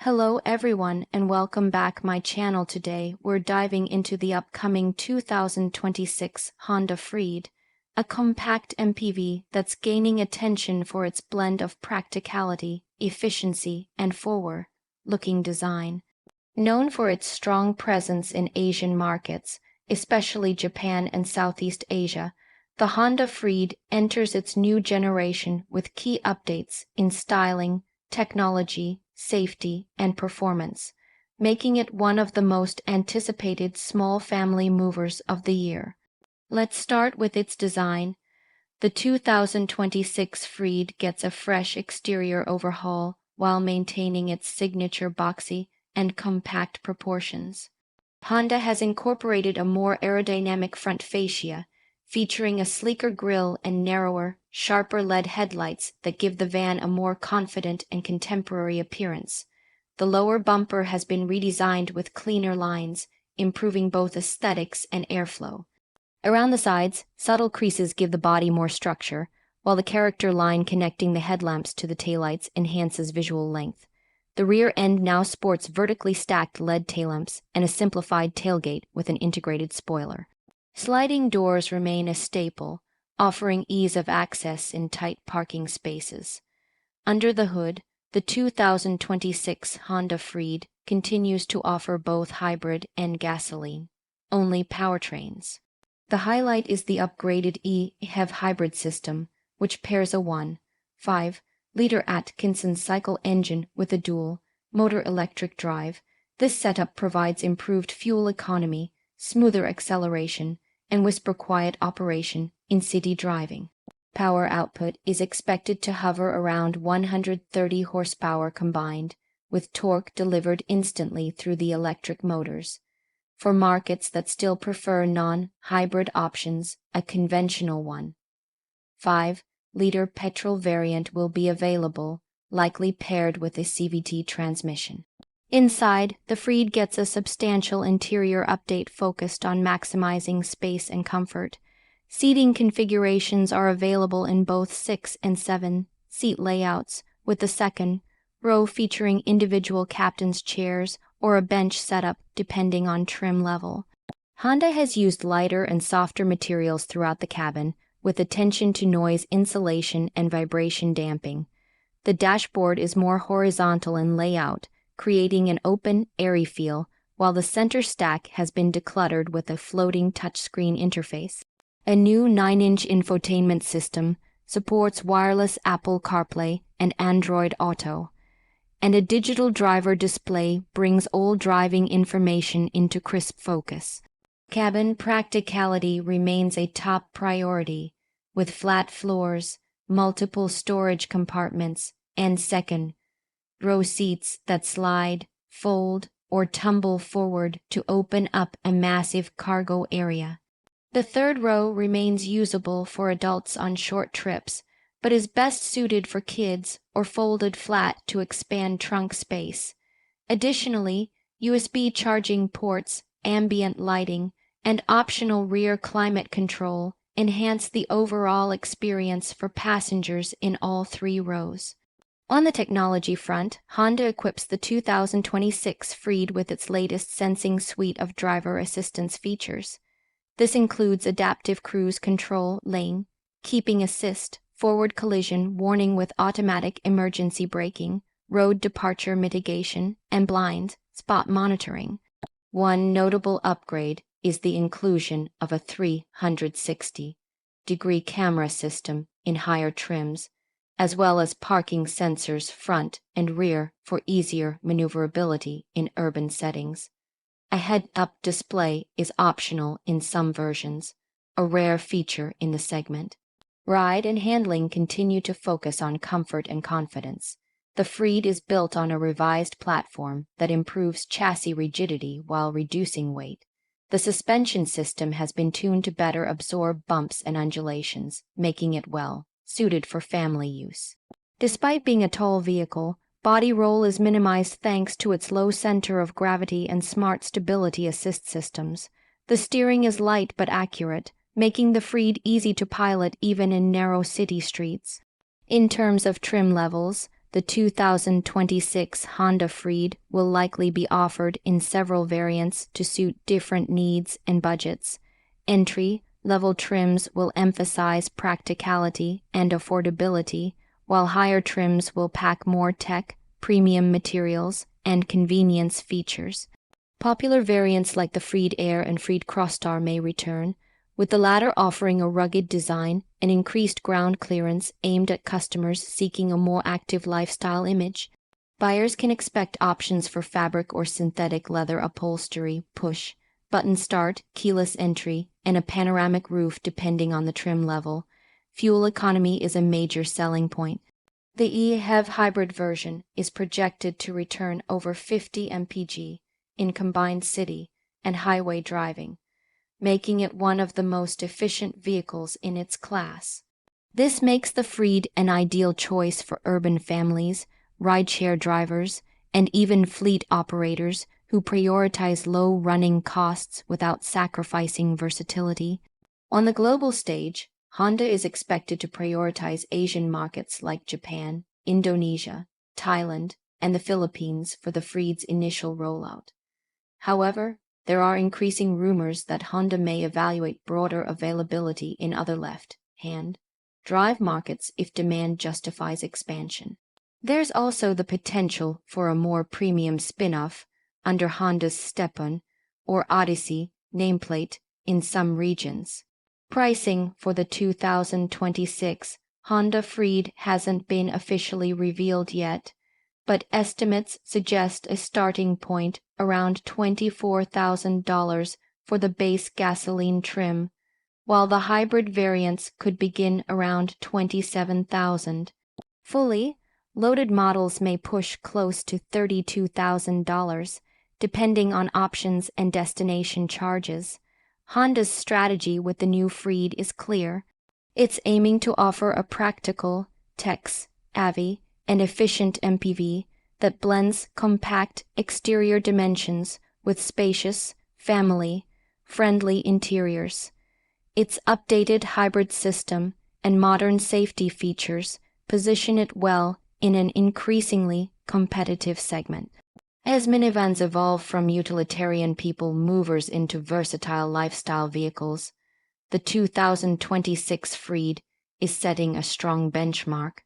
Hello everyone and welcome back my channel. Today we're diving into the upcoming 2026 Honda Freed, a compact MPV that's gaining attention for its blend of practicality, efficiency, and forward-looking design. Known for its strong presence in Asian markets, especially Japan and Southeast Asia, the Honda Freed enters its new generation with key updates in styling, technology, safety, and performance, making it one of the most anticipated small family movers of the year. Let's start with its design. The 2026 Freed gets a fresh exterior overhaul while maintaining its signature boxy and compact proportions. Honda has incorporated a more aerodynamic front fascia, featuring a sleeker grille and narrower, sharper LED headlights that give the van a more confident and contemporary appearance. The lower bumper has been redesigned with cleaner lines, improving both aesthetics and airflow. Around the sides, subtle creases give the body more structure, while the character line connecting the headlamps to the taillights enhances visual length. The rear end now sports vertically stacked LED taillamps and a simplified tailgate with an integrated spoiler. Sliding doors remain a staple, offering ease of access in tight parking spaces. Under the hood, the 2026 Honda Freed continues to offer both hybrid and gasoline-only powertrains. The highlight is the upgraded e-HEV hybrid system, which pairs a 1.5-liter Atkinson cycle engine with a dual-motor electric drive. This setup provides improved fuel economy, smoother acceleration, and whisper-quiet operation in city driving. Power output is expected to hover around 130 horsepower combined, with torque delivered instantly through the electric motors. For markets that still prefer non-hybrid options, a conventional 1.5-liter petrol variant will be available, likely paired with a CVT transmission. Inside, the Freed gets a substantial interior update focused on maximizing space and comfort. Seating configurations are available in both 6 and 7-seat layouts, with the second row featuring individual captain's chairs or a bench setup depending on trim level. Honda has used lighter and softer materials throughout the cabin, with attention to noise insulation and vibration damping. The dashboard is more horizontal in layout, creating an open, airy feel, while the center stack has been decluttered with a floating touchscreen interface. A new 9-inch infotainment system supports wireless Apple CarPlay and Android Auto, and a digital driver display brings all driving information into crisp focus. Cabin practicality remains a top priority, with flat floors, multiple storage compartments, and second-row seats that slide, fold, or tumble forward to open up a massive cargo area. The third row remains usable for adults on short trips, but is best suited for kids or folded flat to expand trunk space. Additionally, USB charging ports, ambient lighting, and optional rear climate control enhance the overall experience for passengers in all 3 rows. On the technology front, Honda equips the 2026 Freed with its latest sensing suite of driver assistance features. This includes adaptive cruise control, lane keeping assist, forward collision warning with automatic emergency braking, road departure mitigation, and blind spot monitoring. One notable upgrade is the inclusion of a 360-degree camera system in higher trims, as well as parking sensors front and rear for easier maneuverability in urban settings. A head-up display is optional in some versions, a rare feature in the segment. Ride and handling continue to focus on comfort and confidence. The Freed is built on a revised platform that improves chassis rigidity while reducing weight. The suspension system has been tuned to better absorb bumps and undulations, making it well-suited for family use. Despite being a tall vehicle, body roll is minimized thanks to its low center of gravity and smart stability assist systems. The steering is light but accurate, making the Freed easy to pilot even in narrow city streets. In terms of trim levels, the 2026 Honda Freed will likely be offered in several variants to suit different needs and budgets. Entry-level trims will emphasize practicality and affordability, while higher trims will pack more tech, premium materials, and convenience features. Popular variants like the Freed Air and Freed Crossstar may return, with the latter offering a rugged design and increased ground clearance aimed at customers seeking a more active lifestyle image. Buyers can expect options for fabric or synthetic leather upholstery, push, button start, keyless entry, and a panoramic roof depending on the trim level. Fuel economy is a major selling point. The e-HEV hybrid version is projected to return over 50 mpg in combined city and highway driving, making it one of the most efficient vehicles in its class. This makes the Freed an ideal choice for urban families, rideshare drivers, and even fleet operators who prioritize low running costs without sacrificing versatility. On the global stage, Honda is expected to prioritize Asian markets like Japan, Indonesia, Thailand, and the Philippines for the Freed's initial rollout. However, there are increasing rumors that Honda may evaluate broader availability in other left-hand drive markets if demand justifies expansion. There's also the potential for a more premium spin-off under Honda's Stepan or Odyssey nameplate in some regions. Pricing for the 2026 Honda Freed hasn't been officially revealed yet, but estimates suggest a starting point around $24,000 for the base gasoline trim, while the hybrid variants could begin around $27,000. Fully loaded models may push close to $32,000, depending on options and destination charges. Honda's strategy with the new Freed is clear. It's aiming to offer a practical, tech-savvy, and efficient MPV that blends compact exterior dimensions with spacious, family-friendly interiors. Its updated hybrid system and modern safety features position it well in an increasingly competitive segment. As minivans evolve from utilitarian people movers into versatile lifestyle vehicles, the 2026 Freed is setting a strong benchmark.